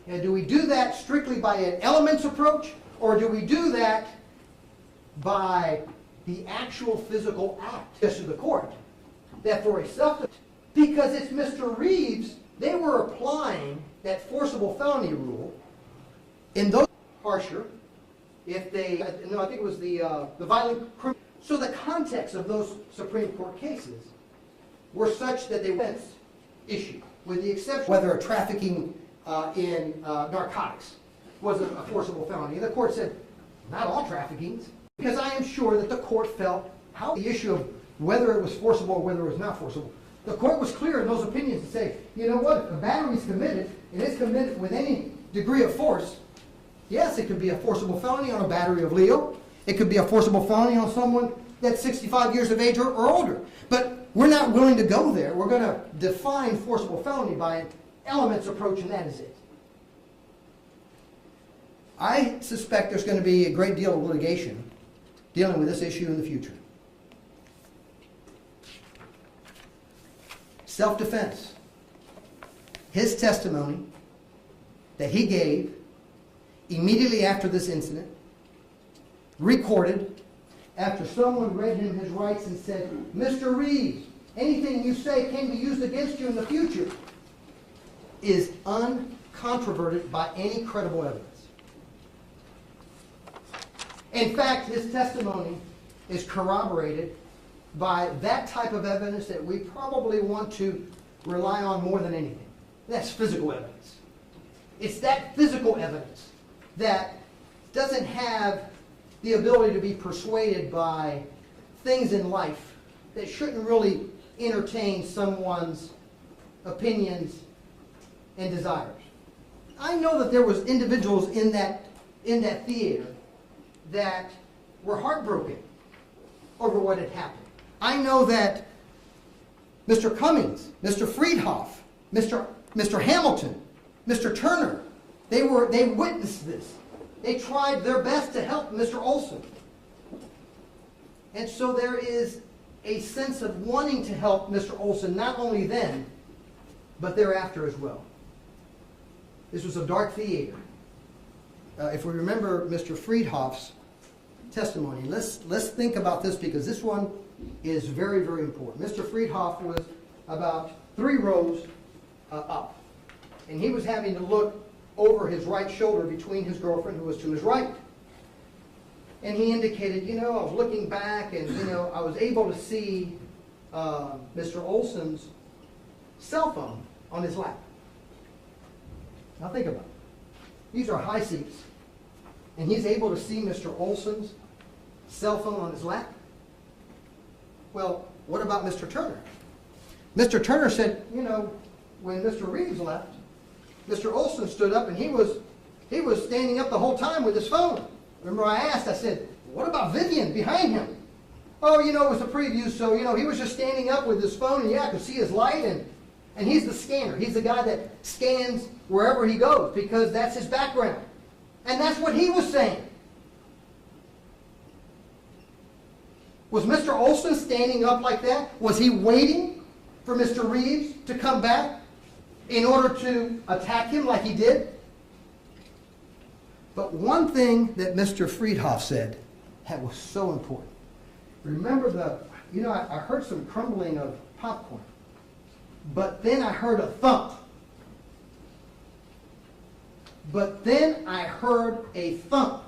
And do we do that strictly by an elements approach, or do we do that by the actual physical act? Yes, to the court, that for a self-defense, because it's Mr. Reeves, they were applying that forcible felony rule in those harsher, if they, no, I think it was the violent criminal. So the context of those Supreme Court cases were such that they went issue, with the exception whether a trafficking in narcotics was a forcible felony. And the court said, not all traffickings, because I am sure that the court felt how the issue of whether it was forcible or whether it was not forcible. The court was clear in those opinions to say, you know what, if a battery is committed, and it's committed with any degree of force, yes, it could be a forcible felony on a battery of Leo. It could be a forcible felony on someone that's 65 years of age or older. But we're not willing to go there. We're going to define forcible felony by an elements approach, and that is it. I suspect there's going to be a great deal of litigation dealing with this issue in the future. Self-defense. His testimony that he gave immediately after this incident, recorded after someone read him his rights and said, Mr. Reeves, anything you say can be used against you in the future, is uncontroverted by any credible evidence. In fact, his testimony is corroborated by that type of evidence that we probably want to rely on more than anything. That's physical evidence. It's that physical evidence that doesn't have the ability to be persuaded by things in life that shouldn't really entertain someone's opinions and desires. I know that there was individuals in that theater that were heartbroken over what had happened. I know that Mr. Cummings, Mr. Friedhoff, Mr. Hamilton, Mr. Turner, they witnessed this. They tried their best to help Mr. Oulson. And so there is a sense of wanting to help Mr. Oulson, not only then, but thereafter as well. This was a dark theater. If we remember Mr. Friedhoff's testimony, let's think about this, because this one is very, very important. Mr. Friedhoff was about 3 rows up, and he was having to look over his right shoulder between his girlfriend, who was to his right. And he indicated, I was looking back, and I was able to see Mr. Oulson's cell phone on his lap. Now think about it. These are high seats, and he's able to see Mr. Oulson's cell phone on his lap. Well, what about Mr. Turner? Mr. Turner said, when Mr. Reeves left, Mr. Oulson stood up, and he was standing up the whole time with his phone. Remember, I asked, I said, what about Vivian behind him? Oh, it was a preview, so, he was just standing up with his phone, and I could see his light, and he's the scanner. He's the guy that scans wherever he goes, because that's his background. And that's what he was saying. Was Mr. Oulson standing up like that? Was he waiting for Mr. Reeves to come back in order to attack him like he did? But one thing that Mr. Friedhoff said that was so important. Remember I heard some crumbling of popcorn. But then I heard a thump. But then I heard a thump.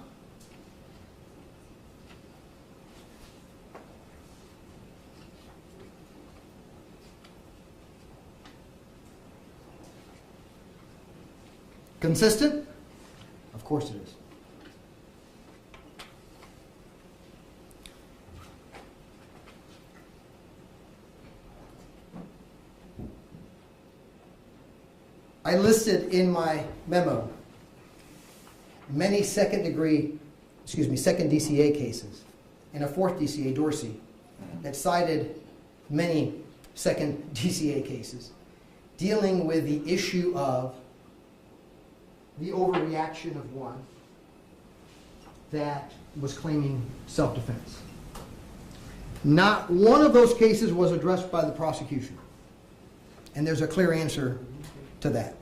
Consistent? Of course it is. I listed in my memo many second DCA cases and a fourth DCA, Dorsey, that cited many second DCA cases dealing with the issue of the overreaction of one that was claiming self-defense. Not one of those cases was addressed by the prosecution. And there's a clear answer to that.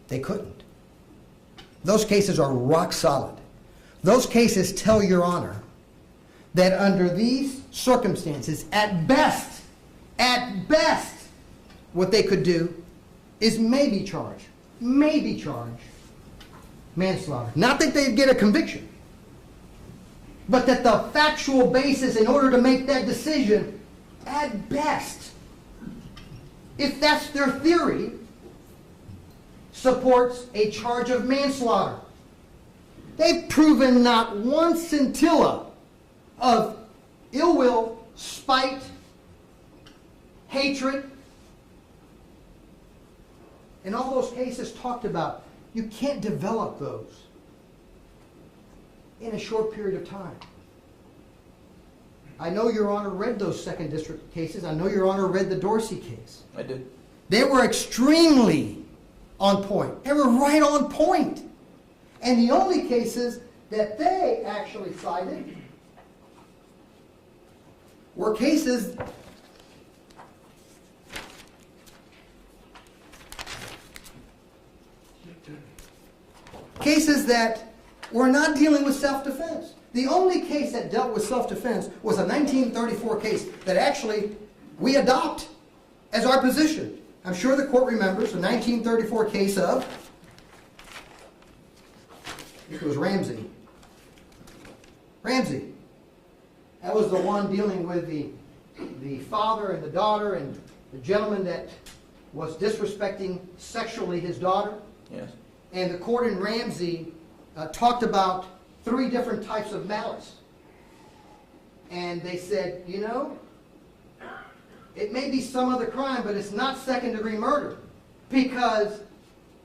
They couldn't. Those cases are rock solid. Those cases tell Your Honor that under these circumstances, at best, what they could do is maybe charge manslaughter. Not that they'd get a conviction, but that the factual basis in order to make that decision, at best, if that's their theory, supports a charge of manslaughter. They've proven not one scintilla of ill will, spite, hatred. And all those cases talked about, you can't develop those in a short period of time. I know Your Honor read those second district cases. I know Your Honor read the Dorsey case. I did. They were extremely on point. They were right on point. And the only cases that they actually cited were cases that were not dealing with self-defense. The only case that dealt with self-defense was a 1934 case that actually we adopt as our position. I'm sure the court remembers the 1934 case of, it was Ramsey. That was the one dealing with the father and the daughter and the gentleman that was disrespecting sexually his daughter. Yes. And the court in Ramsey talked about 3 different types of malice. And they said, you know, it may be some other crime, but it's not second-degree murder. Because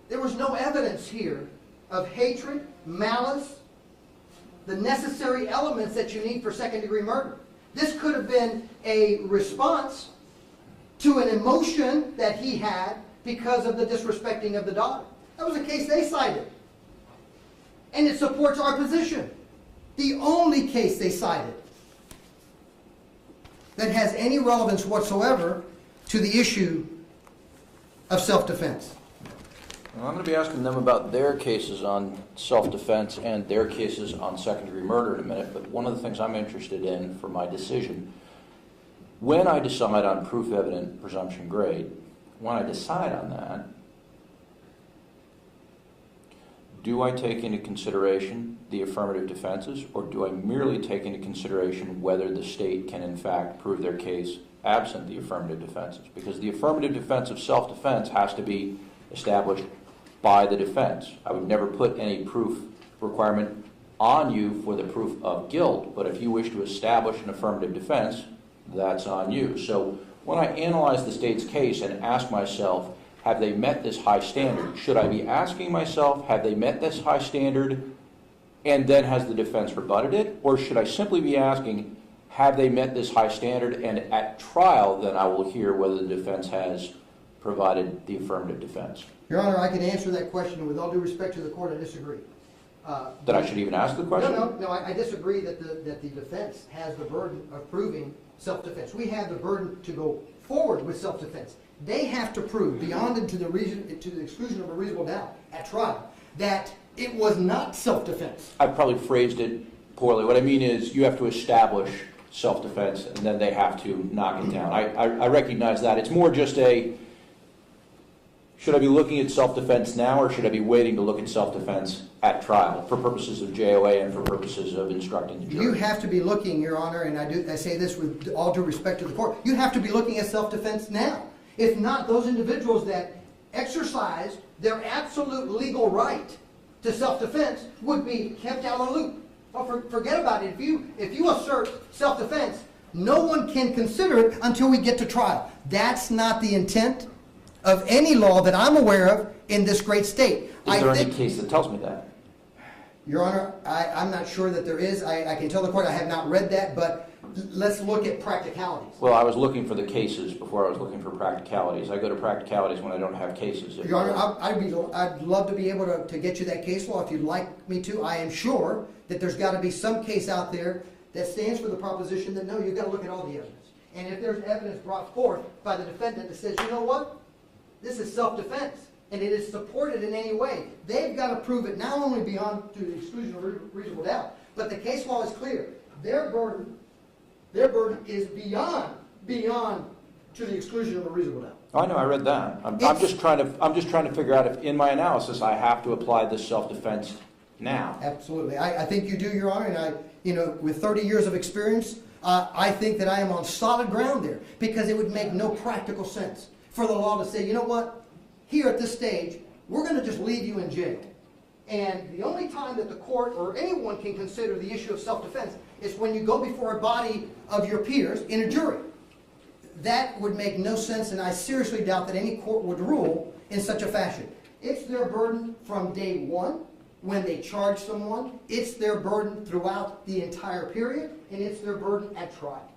there was no evidence here of hatred, malice, the necessary elements that you need for second-degree murder. This could have been a response to an emotion that he had because of the disrespecting of the daughter. That was a case they cited. And it supports our position. The only case they cited that has any relevance whatsoever to the issue of self-defense. Well, I'm going to be asking them about their cases on self-defense and their cases on second-degree murder in a minute, but one of the things I'm interested in for my decision, when I decide on proof-evident presumption grade, when I decide on that, do I take into consideration the affirmative defenses, or do I merely take into consideration whether the state can in fact prove their case absent the affirmative defenses? Because the affirmative defense of self-defense has to be established by the defense. I would never put any proof requirement on you for the proof of guilt, but if you wish to establish an affirmative defense, that's on you. So when I analyze the state's case and ask myself, have they met this high standard? Should I be asking myself, have they met this high standard, and then has the defense rebutted it? Or should I simply be asking, have they met this high standard, and at trial, then I will hear whether the defense has provided the affirmative defense? Your Honor, I can answer that question, and with all due respect to the court, I disagree. That I should even ask the question? No, I disagree that the defense has the burden of proving self-defense. We have the burden to go forward with self-defense. They have to prove, beyond and to the exclusion of a reasonable doubt at trial, that it was not self-defense. I probably phrased it poorly. What I mean is you have to establish self-defense, and then they have to knock it down. I recognize that. It's more just a, should I be looking at self-defense now, or should I be waiting to look at self-defense at trial for purposes of JOA and for purposes of instructing the jury? You have to be looking, Your Honor, and I say this with all due respect to the court, you have to be looking at self-defense now. If not, those individuals that exercise their absolute legal right to self-defense would be kept out of the loop. Well, forget about it. If you assert self-defense, no one can consider it until we get to trial. That's not the intent of any law that I'm aware of in this great state. Is there any case that tells me that? Your Honor, I'm not sure that there is. I can tell the court I have not read that, but let's look at practicalities. Well, I was looking for the cases before I was looking for practicalities. I go to practicalities when I don't have cases. Your Honor, I'd love to be able to get you that case law if you'd like me to. I am sure that there's got to be some case out there that stands for the proposition that no, you've got to look at all the evidence. And if there's evidence brought forth by the defendant that says, you know what, this is self-defense, and it is supported in any way, they've got to prove it not only beyond to the exclusion of reasonable doubt, but the case law is clear. Their burden is beyond to the exclusion of a reasonable doubt. Oh, I know, I read that. I'm just trying to figure out if in my analysis I have to apply this self-defense now. Absolutely. I think you do, Your Honor, and with 30 years of experience, I think that I am on solid ground there, because it would make no practical sense for the law to say, you know what, here at this stage, we're going to just leave you in jail. And the only time that the court or anyone can consider the issue of self-defense is when you go before a body of your peers in a jury. That would make no sense, and I seriously doubt that any court would rule in such a fashion. It's their burden from day one when they charge someone. It's their burden throughout the entire period, and it's their burden at trial.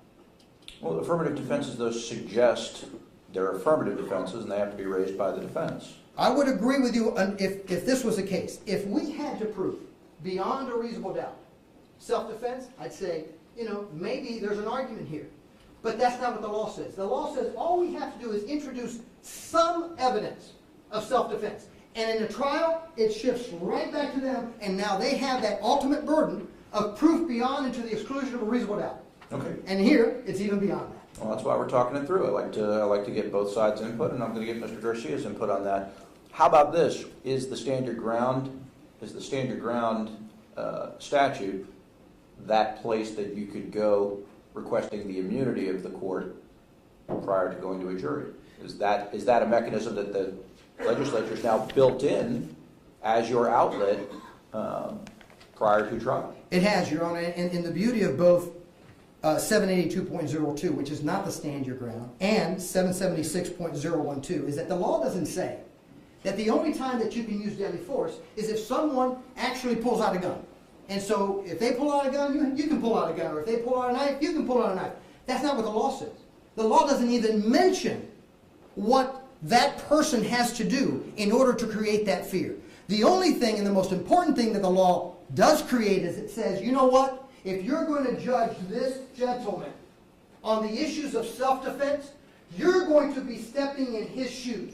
Well, affirmative defenses, though, suggest they're affirmative defenses and they have to be raised by the defense. I would agree with you if this was the case. If we had to prove beyond a reasonable doubt self-defense, I'd say, maybe there's an argument here. But that's not what the law says. The law says all we have to do is introduce some evidence of self-defense. And in a trial, it shifts right back to them, and now they have that ultimate burden of proof beyond and to the exclusion of a reasonable doubt. Okay. And here, it's even beyond that. Well, that's why we're talking it through. I like to get both sides' input, and I'm going to get Mr. Garcia's input on that. How about this? Is the stand your ground statute that place that you could go requesting the immunity of the court prior to going to a jury? Is that a mechanism that the legislature is now built in as your outlet prior to trial? It has, Your Honor, and the beauty of both 782.02, which is not the stand your ground, and 776.012 is that the law doesn't say that the only time that you can use deadly force is if someone actually pulls out a gun. And so if they pull out a gun, you can pull out a gun, or if they pull out a knife, you can pull out a knife. That's not what the law says. The law doesn't even mention what that person has to do in order to create that fear. The only thing and the most important thing that the law does create is it says, you know what? If you're going to judge this gentleman on the issues of self-defense, you're going to be stepping in his shoes.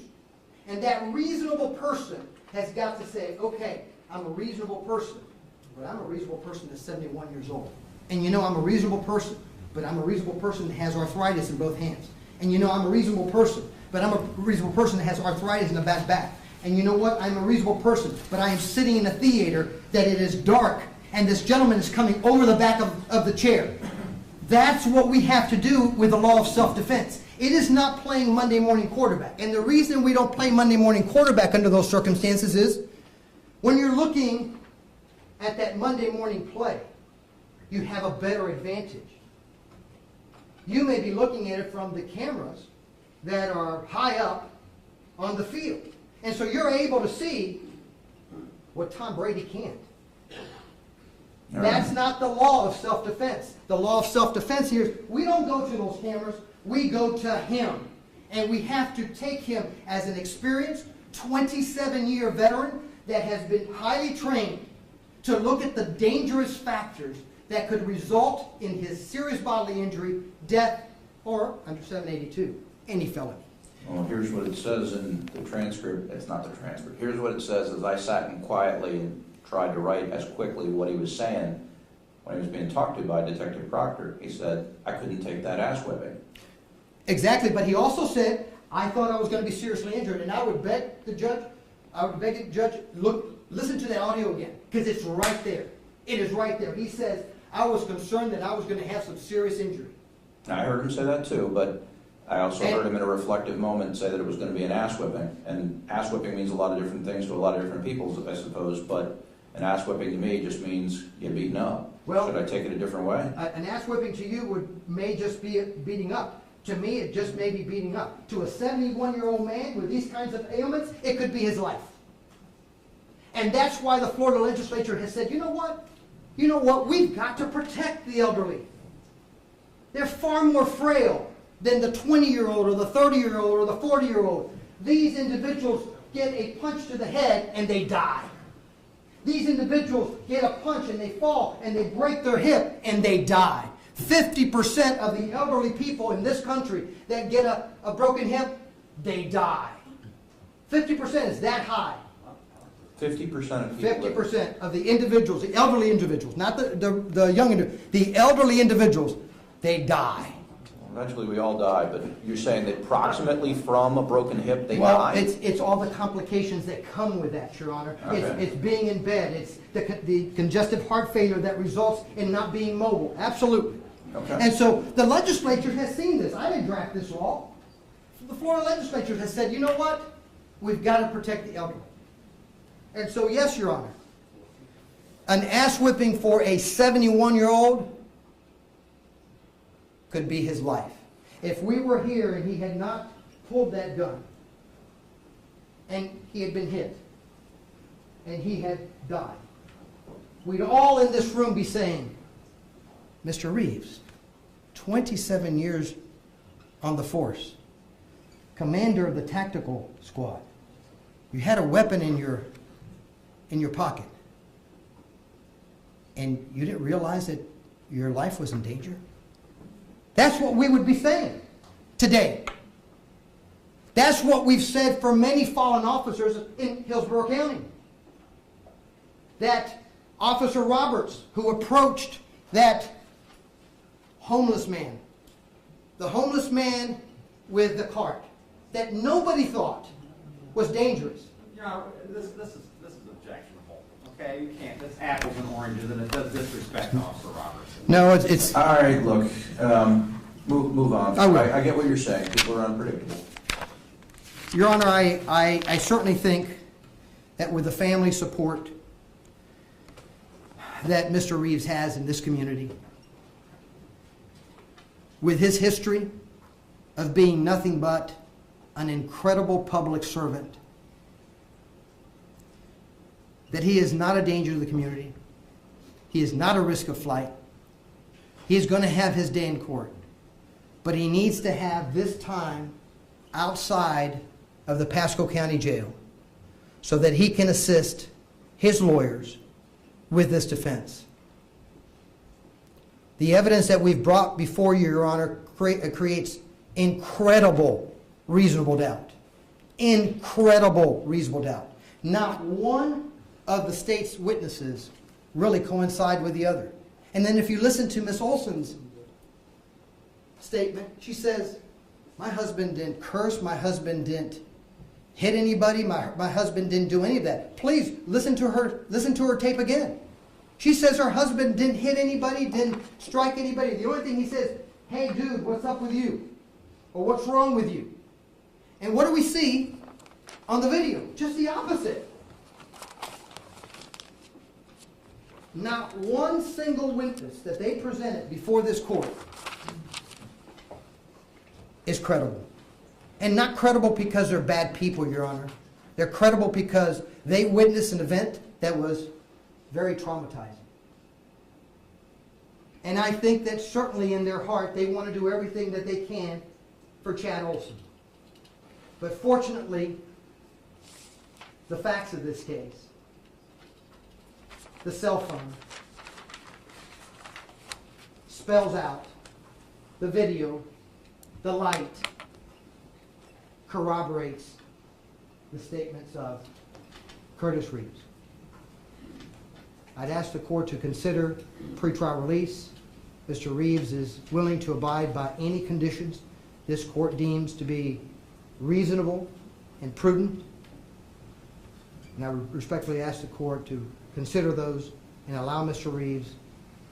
And that reasonable person has got to say, okay, I'm a reasonable person, but I'm a reasonable person that's 71 years old. And I'm a reasonable person, but I'm a reasonable person that has arthritis in both hands. And I'm a reasonable person, but I'm a reasonable person that has arthritis in the back. And you know what? I'm a reasonable person, but I am sitting in a theater that it is dark, and this gentleman is coming over the back of the chair. That's what we have to do with the law of self-defense. It is not playing Monday morning quarterback. And the reason we don't play Monday morning quarterback under those circumstances is when you're looking at that Monday morning play, you have a better advantage. You may be looking at it from the cameras that are high up on the field. And so you're able to see what Tom Brady can't. That's not the law of self-defense. The law of self-defense here is we don't go to those cameras, we go to him. And we have to take him as an experienced 27-year veteran that has been highly trained to look at the dangerous factors that could result in his serious bodily injury, death, or, under 782, any felony. Well, here's what it says in the transcript. It's not the transcript. Here's what it says as I sat and quietly and tried to write as quickly what he was saying. when he was being talked to by Detective Proctor, he said, I couldn't take that ass whipping. Exactly, but he also said, I thought I was going to be seriously injured, and I would beg the judge, listen to that audio again, because it's right there. It is right there. He says, I was concerned that I was going to have some serious injury. I heard him say that too, but I also heard him in a reflective moment say that it was going to be an ass whipping. And ass whipping means a lot of different things to a lot of different people, I suppose, but an ass whipping to me just means you're beaten up. Well, should I take it a different way? An ass whipping to you may just be beating up. To me, it just may be beating up. To a 71-year-old man with these kinds of ailments, it could be his life. And that's why the Florida legislature has said, you know what? You know what? We've got to protect the elderly. They're far more frail than the 20-year-old or the 30-year-old or the 40-year-old. These individuals get a punch to the head and they die. These individuals get a punch and they fall and they break their hip and they die. 50% of the elderly people in this country that get a broken hip, they die. 50% is that high. 50% of people. 50% of the individuals, the elderly individuals, not the young individuals, the elderly individuals, they die. Eventually we all die, but you're saying that approximately from a broken hip they Well, die? it's all the complications that come with that, Your Honor. Okay. It's being in bed. It's the congestive heart failure that results in not being mobile. Absolutely. Okay. And so the legislature has seen this. I didn't draft this law. The Florida legislature has said, you know what? We've got to protect the elderly. And so, yes, Your Honor, an ass whipping for a 71-year-old could be his life. If we were here and he had not pulled that gun and he had been hit and he had died, we'd all in this room be saying, Mr. Reeves, 27 years on the force, commander of the tactical squad, you had a weapon in your pocket and you didn't realize that your life was in danger? That's what we would be saying today. That's what we've said for many fallen officers in Hillsborough County. That Officer Roberts, who approached that homeless man, the homeless man with the cart, that nobody thought was dangerous. You know, this is objectionable. Okay, you can't. That's apples and oranges, and it does disrespect Officer Roberts. No, it's All right, look, move on. I will. I get what you're saying. People are unpredictable. Your Honor, I certainly think that with the family support that Mr. Reeves has in this community, with his history of being nothing but an incredible public servant, that he is not a danger to the community. He is not a risk of flight. He is going to have his day in court. But he needs to have this time outside of the Pasco County Jail so that he can assist his lawyers with this defense. The evidence that we've brought before you, Your Honor, creates incredible reasonable doubt. Incredible reasonable doubt. Not one of the state's witnesses really coincide with the other. And then if you listen to Ms. Oulson's statement, she says, my husband didn't curse, my husband didn't hit anybody, my husband didn't do any of that. Please listen to her tape again. She says her husband didn't hit anybody, didn't strike anybody. The only thing he says, hey dude, what's up with you? Or what's wrong with you? And what do we see on the video? Just the opposite. Not one single witness that they presented before this court is credible. And not credible because they're bad people, Your Honor. They're credible because they witnessed an event that was very traumatizing. And I think that certainly in their heart they want to do everything that they can for Chad Oulson. But fortunately, the facts of this case, the cell phone, spells out the video, the light, corroborates the statements of Curtis Reeves. I'd ask the court to consider pretrial release. Mr. Reeves is willing to abide by any conditions this court deems to be reasonable and prudent. And I respectfully ask the court to consider those and allow Mr. Reeves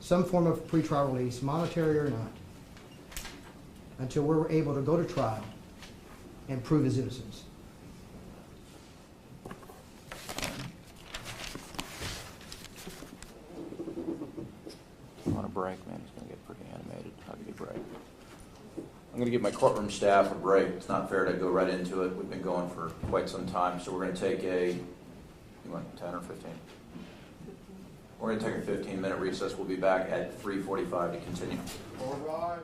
some form of pretrial release, monetary or not, until we're able to go to trial and prove his innocence. On a break, man, it's going to get pretty animated. I'll give you a break. I'm going to give my courtroom staff a break. It's not fair to go right into it. We've been going for quite some time, so we're going to take you want 10 or 15? We're going to take a 15-minute recess. We'll be back at 3:45 to continue. All right.